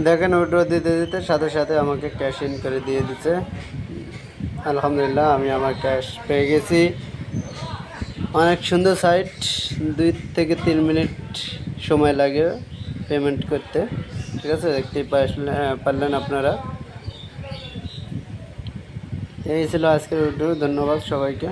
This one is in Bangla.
দেখেন উইড্রো দিতে দিতে সাথে সাথে আমাকে ক্যাশ ইন করে দিয়ে দিচ্ছে। আলহামদুলিল্লাহ, আমি আমার ক্যাশ পেয়ে গেছি। অনেক সুন্দর সাইট, 2 থেকে 3 মিনিট সময় লাগে পেমেন্ট করতে। ঠিক আছে, দেখতেই পারলেন আপনারা। এই ছিল আজকের ভিডিও। ধন্যবাদ সবাইকে।